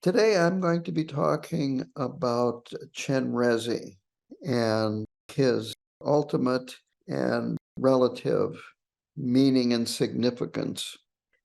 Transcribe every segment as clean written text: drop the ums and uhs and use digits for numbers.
Today I'm going to be talking about Chenrezig and his ultimate and relative meaning and significance.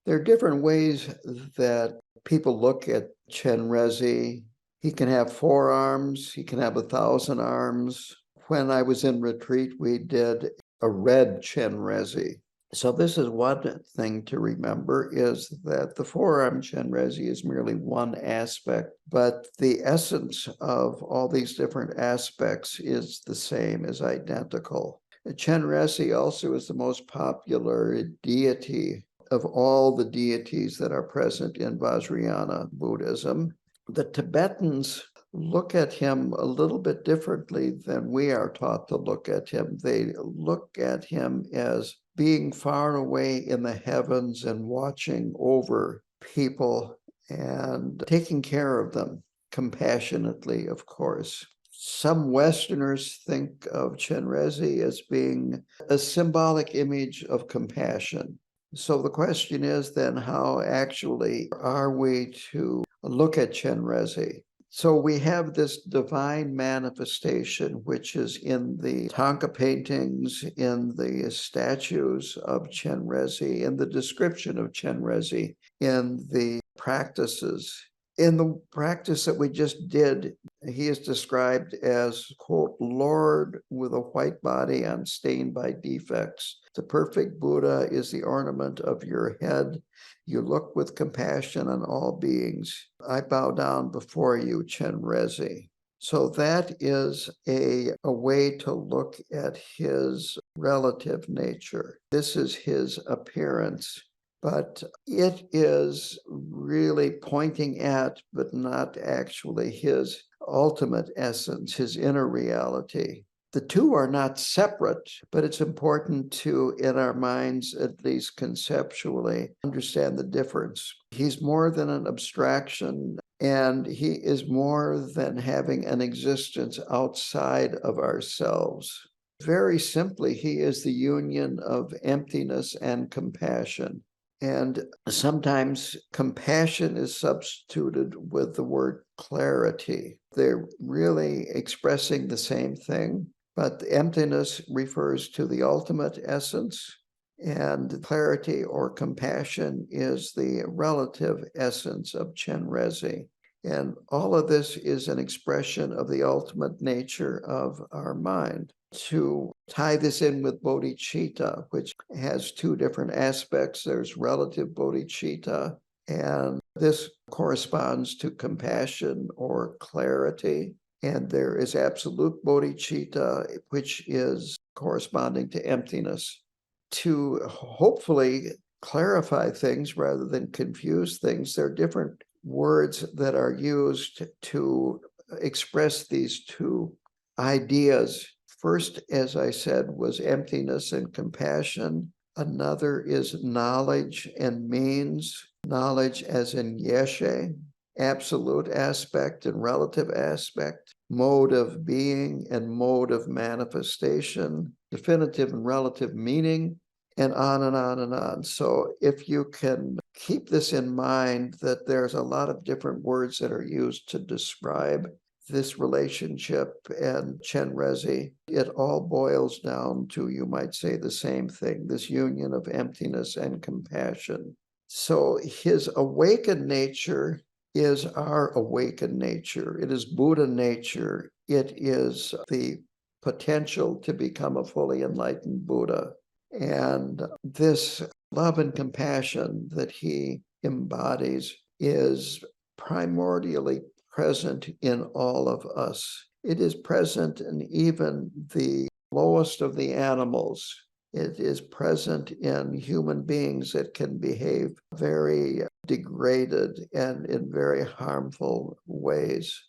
There are different ways that people look at Chenrezig. He can have 4 arms, he can have 1,000 arms. When I was in retreat, we did a red Chenrezig. So this is one thing to remember, is that the 4-arm Chenrezig is merely one aspect, but the essence of all these different aspects is the same, is identical. Chenrezig also is the most popular deity of all the deities that are present in Vajrayana Buddhism. The Tibetans look at him a little bit differently than we are taught to look at him. They look at him as being far away in the heavens and watching over people and taking care of them compassionately, of course. Some Westerners think of Chenrezig as being a symbolic image of compassion. So the question is then, how actually are we to look at Chenrezig? So we have this divine manifestation, which is in the Thangka paintings, in the statues of Chenrezig, in the description of Chenrezig, in the practices. In the practice that we just did, he is described as, quote, Lord with a white body unstained by defects. The perfect Buddha is the ornament of your head. You look with compassion on all beings. I bow down before you, Chenrezig. So that is a way to look at his relative nature. This is his appearance, but it is really pointing at, but not actually, his ultimate essence, his inner reality. The two are not separate, but it's important to, in our minds, at least conceptually, understand the difference. He's more than an abstraction, and he is more than having an existence outside of ourselves. Very simply, he is the union of emptiness and compassion. And sometimes compassion is substituted with the word clarity. They're really expressing the same thing, but the emptiness refers to the ultimate essence, and clarity or compassion is the relative essence of Chenrezig. And all of this is an expression of the ultimate nature of our mind. To tie this in with bodhicitta, which has 2 different aspects. There's relative bodhicitta, and this corresponds to compassion or clarity. And there is absolute bodhicitta, which is corresponding to emptiness. To hopefully clarify things rather than confuse things, there are different words that are used to express these 2 ideas. First, as I said, was emptiness and compassion. Another is knowledge and means. Knowledge as in yeshe, absolute aspect and relative aspect, mode of being and mode of manifestation, definitive and relative meaning, and on and on and on. So if you can keep this in mind, that there's a lot of different words that are used to describe this relationship and Chenrezig, it all boils down to, you might say, the same thing, this union of emptiness and compassion. So his awakened nature is our awakened nature. It is Buddha nature. It is the potential to become a fully enlightened Buddha. And this love and compassion that he embodies is primordially present in all of us. It is present in even the lowest of the animals. It is present in human beings that can behave very degraded and in very harmful ways.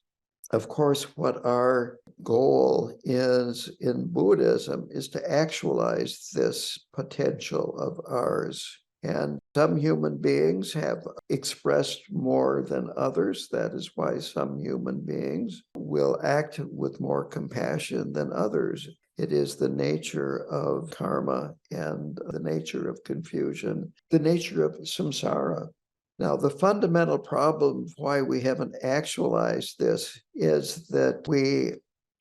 Of course, what our goal is in Buddhism is to actualize this potential of ours. And some human beings have expressed more than others. That is why some human beings will act with more compassion than others. It is the nature of karma and the nature of confusion, the nature of samsara. Now, the fundamental problem why we haven't actualized this is that we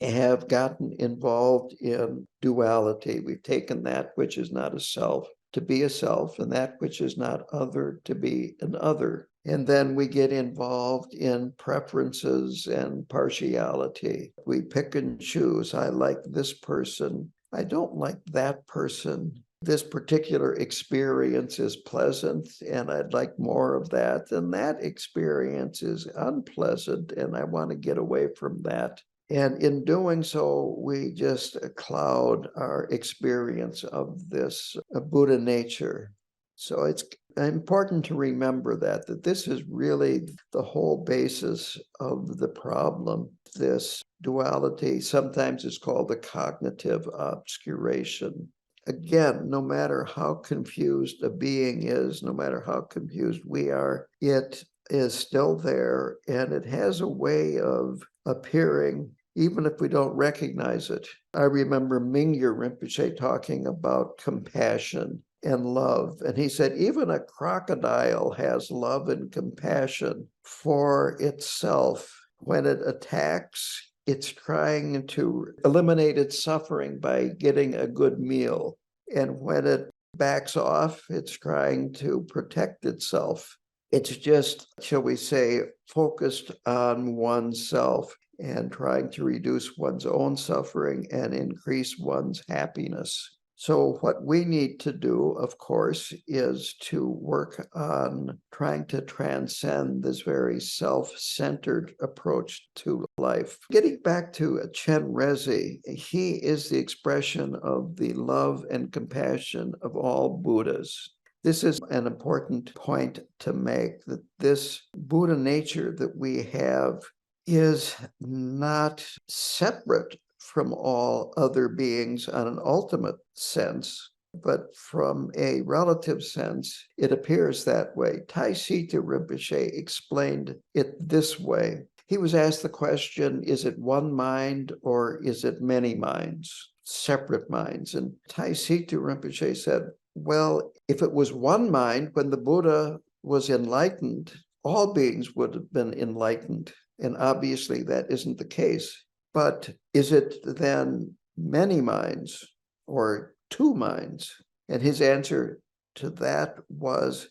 have gotten involved in duality. We've taken that which is not a self to be a self, and that which is not other to be an other. And then we get involved in preferences and partiality. We pick and choose. I like this person. I don't like that person. This particular experience is pleasant and I'd like more of that. And that experience is unpleasant and I want to get away from that. And in doing so, we just cloud our experience of this Buddha nature. So it's important to remember that this is really the whole basis of the problem. This duality sometimes is called the cognitive obscuration. Again, no matter how confused a being is, no matter how confused we are, it is still there and it has a way of appearing even if we don't recognize it. I remember Mingyur Rinpoche talking about compassion and love. And he said, even a crocodile has love and compassion for itself. When it attacks, it's trying to eliminate its suffering by getting a good meal. And when it backs off, it's trying to protect itself. It's just, shall we say, focused on oneself and trying to reduce one's own suffering and increase one's happiness. So what we need to do, of course, is to work on trying to transcend this very self-centered approach to life. Getting back to Chenrezig, he is the expression of the love and compassion of all Buddhas. This is an important point to make, that this Buddha nature that we have is not separate from all other beings on an ultimate sense, but from a relative sense, it appears that way. Taisita Rinpoche explained it this way. He was asked the question, is it one mind or is it many minds, separate minds? And Taisita Rinpoche said, well, if it was one mind, when the Buddha was enlightened, all beings would have been enlightened. And obviously that isn't the case. But is it then many minds or two minds? And his answer to that was,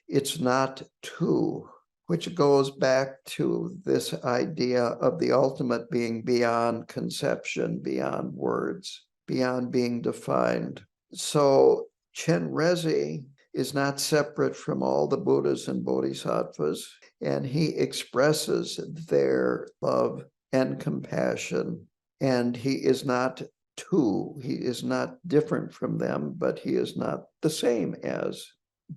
it's not two, which goes back to this idea of the ultimate being beyond conception, beyond words, beyond being defined. So Chenrezig is not separate from all the Buddhas and Bodhisattvas, and he expresses their love and compassion. And he is not two, he is not different from them, but he is not the same as.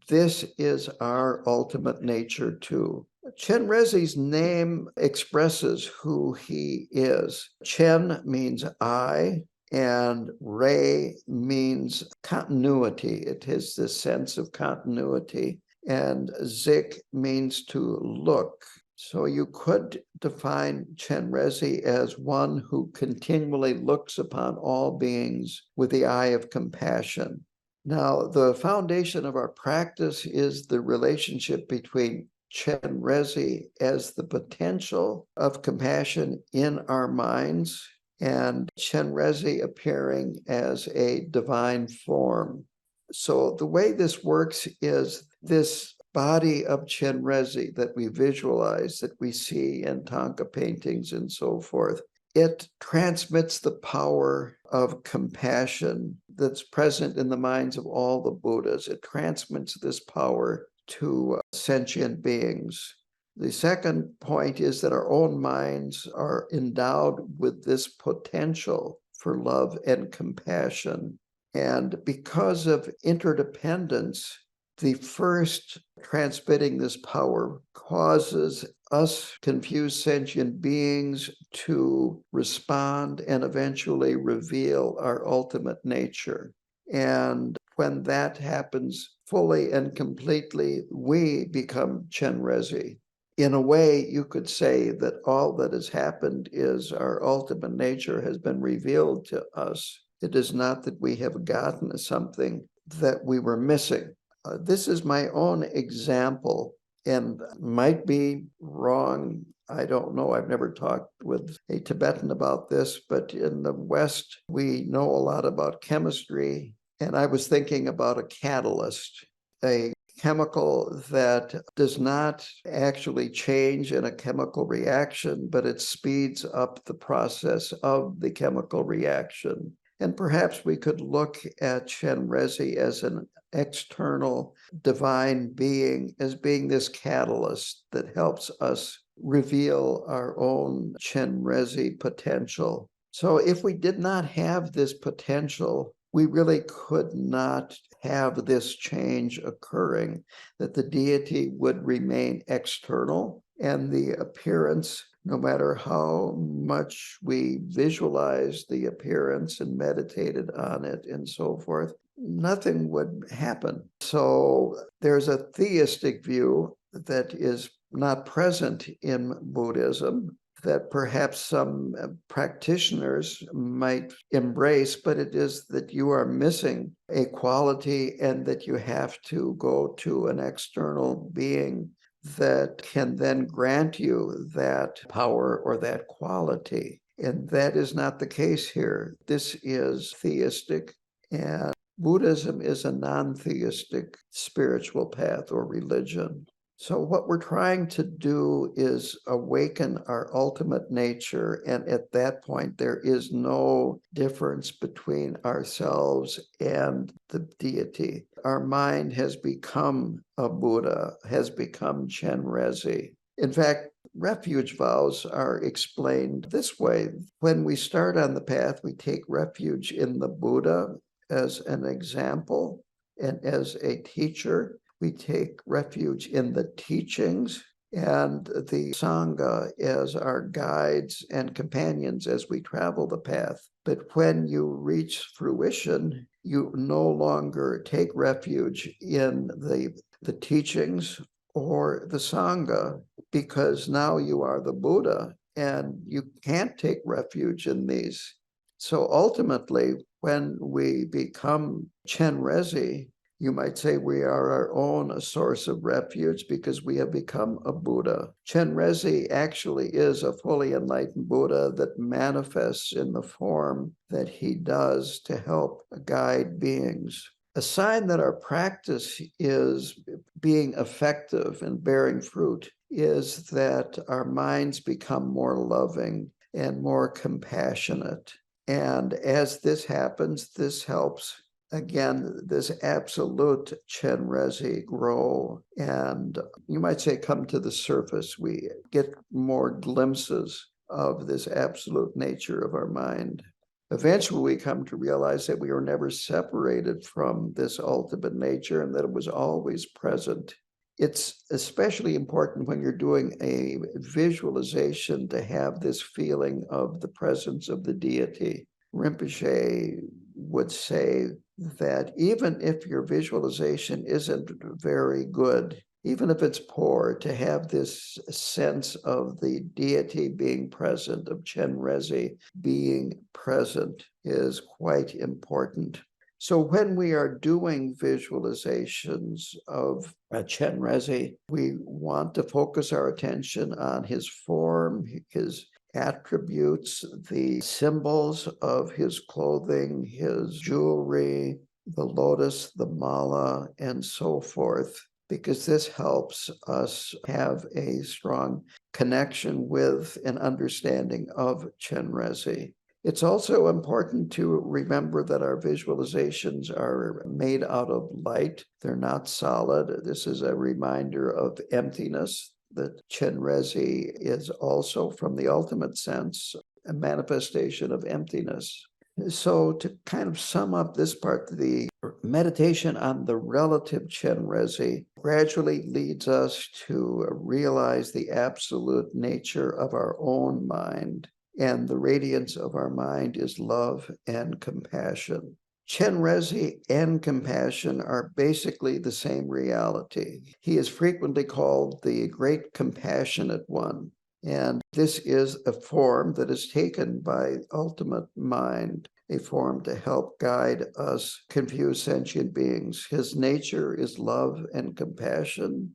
This is our ultimate nature too. Chenrezig's name expresses who he is. Chen means I, and Rei means continuity. It has this sense of continuity. And Zik means to look. So you could define Chenrezig as one who continually looks upon all beings with the eye of compassion. Now, the foundation of our practice is the relationship between Chenrezig as the potential of compassion in our minds and Chenrezig appearing as a divine form. So the way this works is this body of Chenrezig that we visualize, that we see in Thangka paintings and so forth, it transmits the power of compassion that's present in the minds of all the Buddhas. It transmits this power to sentient beings. The second point is that our own minds are endowed with this potential for love and compassion. And because of interdependence, the first transmitting this power causes us confused sentient beings to respond and eventually reveal our ultimate nature. And when that happens fully and completely, we become Chenrezig. In a way, you could say that all that has happened is our ultimate nature has been revealed to us. It is not that we have gotten something that we were missing. This is my own example and might be wrong. I don't know. I've never talked with a Tibetan about this, but in the West, we know a lot about chemistry. And I was thinking about a catalyst, a chemical that does not actually change in a chemical reaction, but it speeds up the process of the chemical reaction. And perhaps we could look at Chenrezig as an external divine being, as being this catalyst that helps us reveal our own Chenrezig potential. So if we did not have this potential, we really could not have this change occurring, that the deity would remain external and the appearance, no matter how much we visualized the appearance and meditated on it and so forth, nothing would happen. So there's a theistic view that is not present in Buddhism, that perhaps some practitioners might embrace, but it is that you are missing a quality and that you have to go to an external being that can then grant you that power or that quality. And that is not the case here. This is theistic, and Buddhism is a non-theistic spiritual path or religion. So what we're trying to do is awaken our ultimate nature, and at that point, there is no difference between ourselves and the deity. Our mind has become a Buddha, has become Chenrezig. In fact, refuge vows are explained this way. When we start on the path, we take refuge in the Buddha as an example and as a teacher. We take refuge in the teachings and the Sangha as our guides and companions as we travel the path. But when you reach fruition, you no longer take refuge in the teachings or the Sangha, because now you are the Buddha and you can't take refuge in these. So ultimately, when we become Chenrezig, you might say we are our own source of refuge because we have become a Buddha. Chenrezig actually is a fully enlightened Buddha that manifests in the form that he does to help guide beings. A sign that our practice is being effective and bearing fruit is that our minds become more loving and more compassionate. And as this happens, this helps, again, this absolute Chenrezig grow, and you might say come to the surface. We get more glimpses of this absolute nature of our mind. Eventually, we come to realize that we were never separated from this ultimate nature and that it was always present. It's especially important when you're doing a visualization to have this feeling of the presence of the deity. Rinpoche would say that even if your visualization isn't very good, even if it's poor, to have this sense of the deity being present, of Chenrezig being present, is quite important. So when we are doing visualizations of Chenrezig, we want to focus our attention on his form, his attributes, the symbols of his clothing, his jewelry, the lotus, the mala, and so forth, because this helps us have a strong connection with and understanding of Chenrezig. It's also important to remember that our visualizations are made out of light. They're not solid. This is a reminder of emptiness, that Chenrezig is also, from the ultimate sense, a manifestation of emptiness. So to kind of sum up this part, the meditation on the relative Chenrezig gradually leads us to realize the absolute nature of our own mind. And the radiance of our mind is love and compassion. Chenrezig and compassion are basically the same reality. He is frequently called the Great Compassionate One. And this is a form that is taken by ultimate mind, a form to help guide us confused sentient beings. His nature is love and compassion.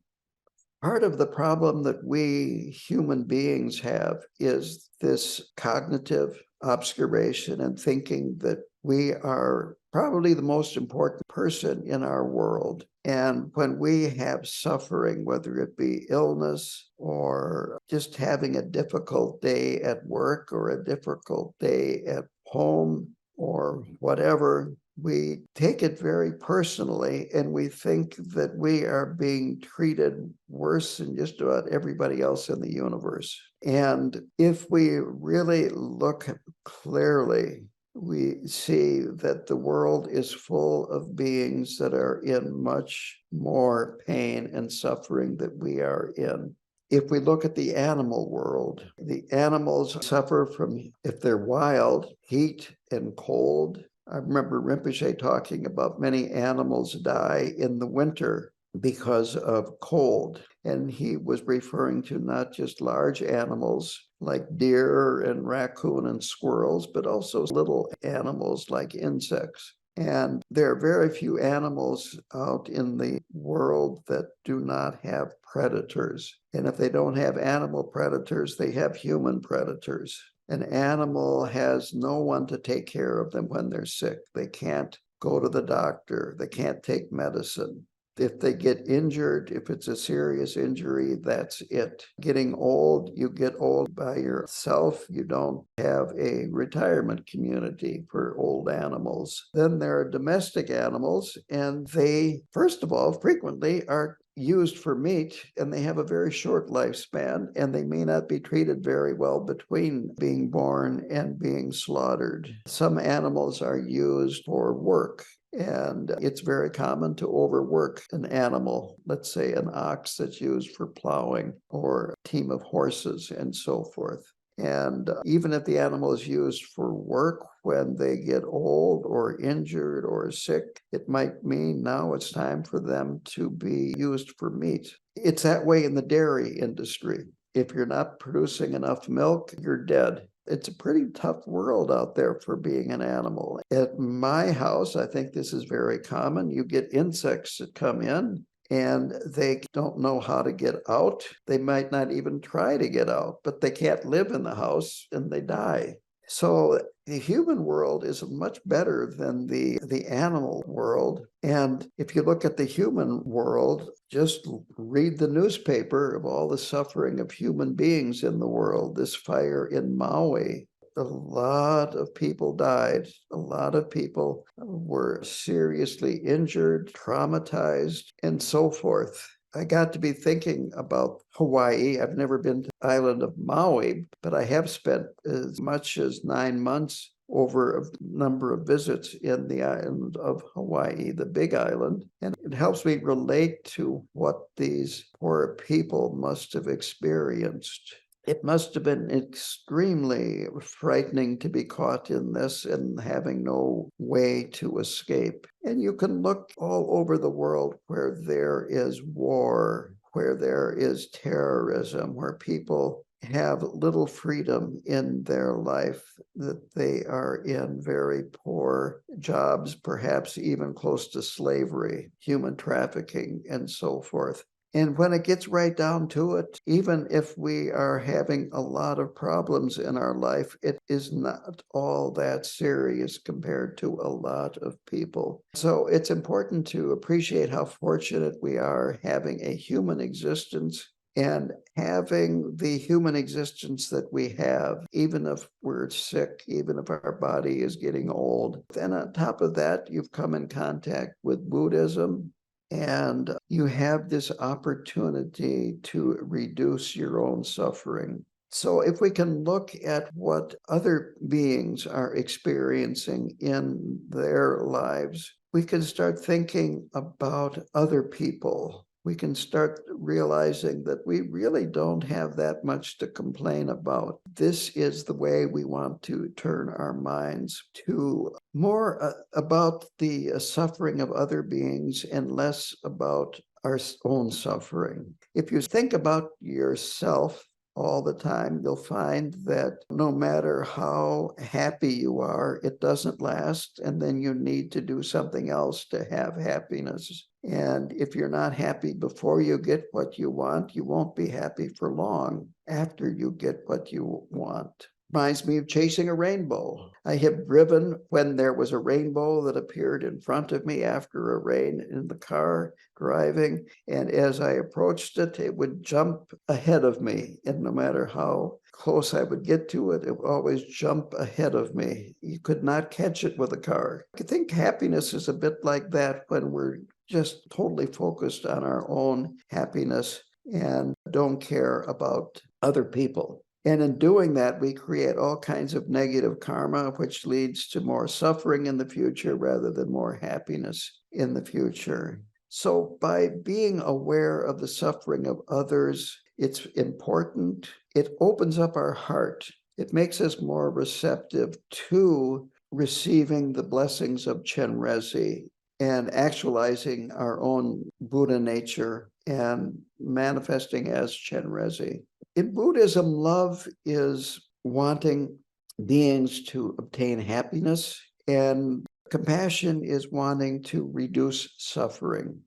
Part of the problem that we human beings have is this cognitive obscuration and thinking that we are probably the most important person in our world. And when we have suffering, whether it be illness or just having a difficult day at work or a difficult day at home or whatever, we take it very personally, and we think that we are being treated worse than just about everybody else in the universe. And if we really look clearly, we see that the world is full of beings that are in much more pain and suffering than we are in. If we look at the animal world, the animals suffer from, if they're wild, heat and cold. I remember Rinpoche talking about many animals die in the winter because of cold. And he was referring to not just large animals like deer and raccoon and squirrels, but also little animals like insects. And there are very few animals out in the world that do not have predators. And if they don't have animal predators, they have human predators. An animal has no one to take care of them when they're sick. They can't go to the doctor. They can't take medicine. If they get injured, if it's a serious injury, that's it. Getting old, you get old by yourself. You don't have a retirement community for old animals. Then there are domestic animals, and they, first of all, frequently are used for meat, and they have a very short lifespan, and they may not be treated very well between being born and being slaughtered. Some animals are used for work, and it's very common to overwork an animal, let's say an ox that's used for plowing, or a team of horses and so forth. And even if the animal is used for work, when they get old or injured or sick, it might mean now it's time for them to be used for meat. It's that way in the dairy industry. If you're not producing enough milk, you're dead. It's a pretty tough world out there for being an animal. At my house, I think this is very common. You get insects that come in, and they don't know how to get out. They might not even try to get out, but they can't live in the house and they die. So the human world is much better than the animal world. And if you look at the human world, just read the newspaper of all the suffering of human beings in the world. This fire in Maui, a lot of people died. A lot of people were seriously injured, traumatized, and so forth. I got to be thinking about Hawaii. I've never been to the island of Maui, but I have spent as much as 9 months over a number of visits in the island of Hawaii, the Big Island. And it helps me relate to what these poor people must have experienced. It must have been extremely frightening to be caught in this and having no way to escape. And you can look all over the world where there is war, where there is terrorism, where people have little freedom in their life, that they are in very poor jobs, perhaps even close to slavery, human trafficking, and so forth. And when it gets right down to it, even if we are having a lot of problems in our life, it is not all that serious compared to a lot of people. So it's important to appreciate how fortunate we are having a human existence, and having the human existence that we have, even if we're sick, even if our body is getting old. Then on top of that, you've come in contact with Buddhism, and you have this opportunity to reduce your own suffering. So if we can look at what other beings are experiencing in their lives, we can start thinking about other people. We can start realizing that we really don't have that much to complain about. This is the way we want to turn our minds to more about the suffering of other beings and less about our own suffering. If you think about yourself all the time, you'll find that no matter how happy you are, it doesn't last, and then you need to do something else to have happiness. And if you're not happy before you get what you want, you won't be happy for long after you get what you want. Reminds me of chasing a rainbow. I have driven when there was a rainbow that appeared in front of me after a rain in the car driving. And as I approached it, it would jump ahead of me. And no matter how close I would get to it, it would always jump ahead of me. You could not catch it with a car. I think happiness is a bit like that when we're just totally focused on our own happiness and don't care about other people. And in doing that, we create all kinds of negative karma, which leads to more suffering in the future rather than more happiness in the future. So by being aware of the suffering of others, it's important. It opens up our heart. It makes us more receptive to receiving the blessings of Chenrezig and actualizing our own Buddha nature and manifesting as Chenrezig. In Buddhism, love is wanting beings to obtain happiness, and compassion is wanting to reduce suffering.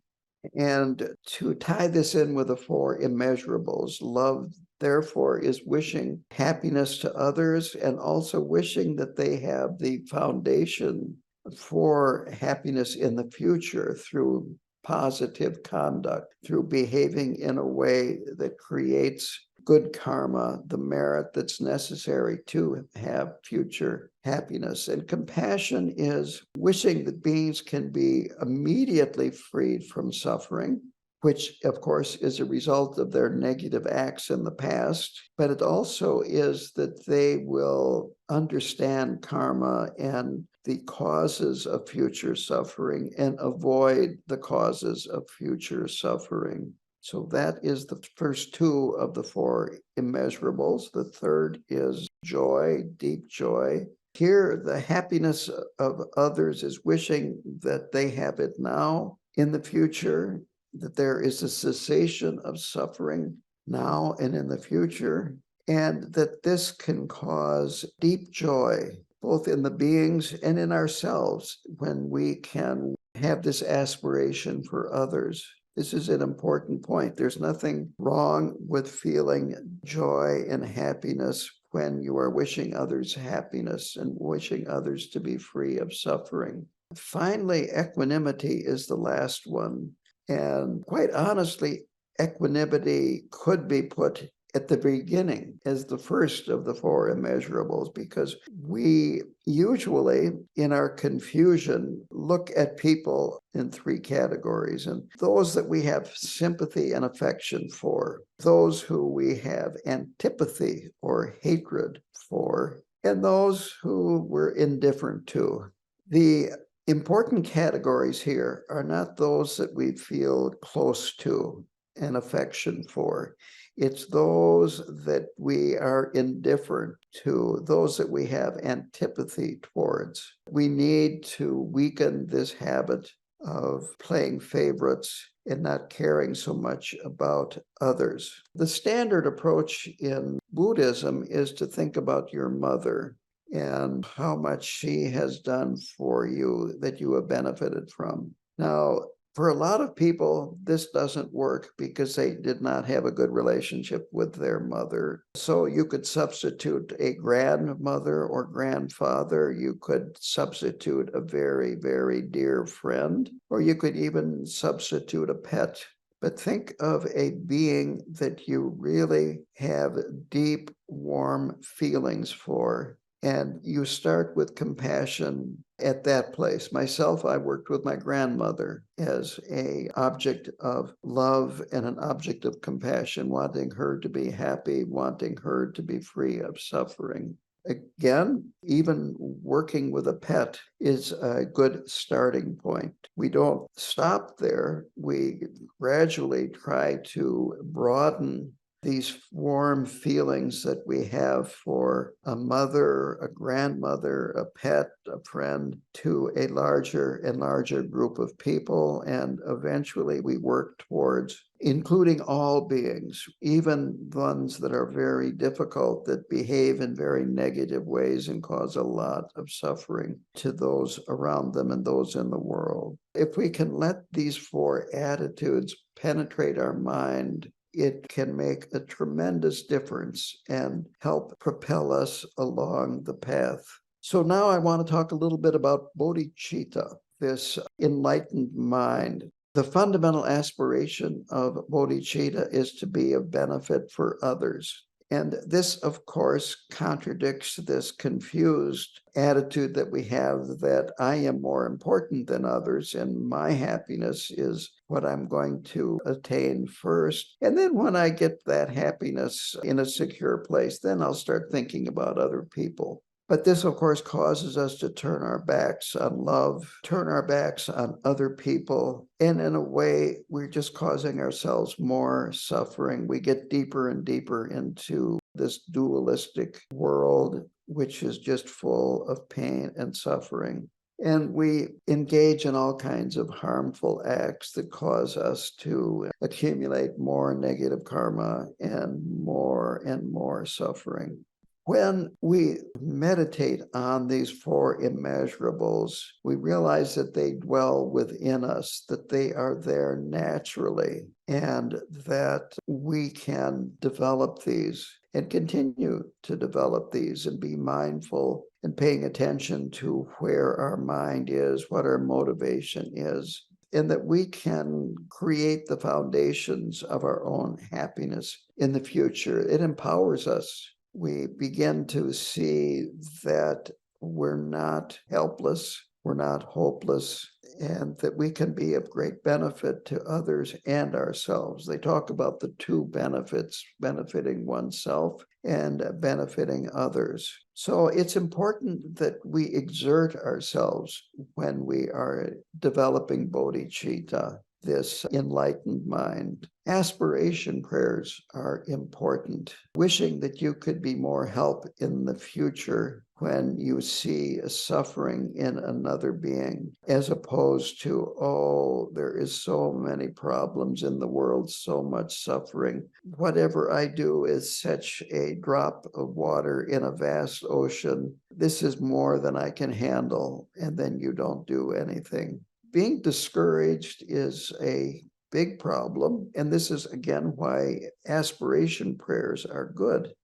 And to tie this in with the four immeasurables, love, therefore, is wishing happiness to others and also wishing that they have the foundation for happiness in the future through positive conduct, through behaving in a way that creates good karma, the merit that's necessary to have future happiness. And compassion is wishing that beings can be immediately freed from suffering, which of course is a result of their negative acts in the past, but it also is that they will understand karma and the causes of future suffering and avoid the causes of future suffering. So that is the first two of the four immeasurables. The third is joy, deep joy. Here, the happiness of others is wishing that they have it now, in the future, that there is a cessation of suffering now and in the future, and that this can cause deep joy, both in the beings and in ourselves, when we can have this aspiration for others. This is an important point. There's nothing wrong with feeling joy and happiness when you are wishing others happiness and wishing others to be free of suffering. Finally, equanimity is the last one. And quite honestly, equanimity could be put at the beginning as the first of the four immeasurables, because we usually, in our confusion, look at people in three categories, and those that we have sympathy and affection for, those who we have antipathy or hatred for, and those who we're indifferent to. The important categories here are not those that we feel close to and affection for. It's those that we are indifferent to, those that we have antipathy towards. We need to weaken this habit of playing favorites and not caring so much about others. The standard approach in Buddhism is to think about your mother and how much she has done for you that you have benefited from. Now, for a lot of people, this doesn't work because they did not have a good relationship with their mother. So you could substitute a grandmother or grandfather. You could substitute a very, very dear friend, or you could even substitute a pet. But think of a being that you really have deep, warm feelings for. And you start with compassion at that place. Myself, I worked with my grandmother as an object of love and an object of compassion, wanting her to be happy, wanting her to be free of suffering. Again, even working with a pet is a good starting point. We don't stop there. We gradually try to broaden these warm feelings that we have for a mother, a grandmother, a pet, a friend, to a larger and larger group of people. And eventually we work towards including all beings, even ones that are very difficult, that behave in very negative ways and cause a lot of suffering to those around them and those in the world. If we can let these four attitudes penetrate our mind, it can make a tremendous difference and help propel us along the path. So now I want to talk a little bit about bodhicitta, this enlightened mind. The fundamental aspiration of bodhicitta is to be of benefit for others. And this, of course, contradicts this confused attitude that we have that I am more important than others, and my happiness is what I'm going to attain first. And then when I get that happiness in a secure place, then I'll start thinking about other people. But this, of course, causes us to turn our backs on love, turn our backs on other people. And in a way, we're just causing ourselves more suffering. We get deeper and deeper into this dualistic world, which is just full of pain and suffering. And we engage in all kinds of harmful acts that cause us to accumulate more negative karma and more suffering. When we meditate on these four immeasurables, we realize that they dwell within us, that they are there naturally, and that we can develop these and continue to develop these and be mindful and paying attention to where our mind is, what our motivation is, and that we can create the foundations of our own happiness in the future. It empowers us. We begin to see that we're not helpless, we're not hopeless, and that we can be of great benefit to others and ourselves. They talk about the two benefits, benefiting oneself and benefiting others. So it's important that we exert ourselves when we are developing bodhicitta, this enlightened mind. Aspiration prayers are important. Wishing that you could be more help in the future when you see a suffering in another being, as opposed to, oh, there is so many problems in the world, so much suffering. Whatever I do is such a drop of water in a vast ocean. This is more than I can handle, and then you don't do anything. Being discouraged is a big problem, and this is again why aspiration prayers are good.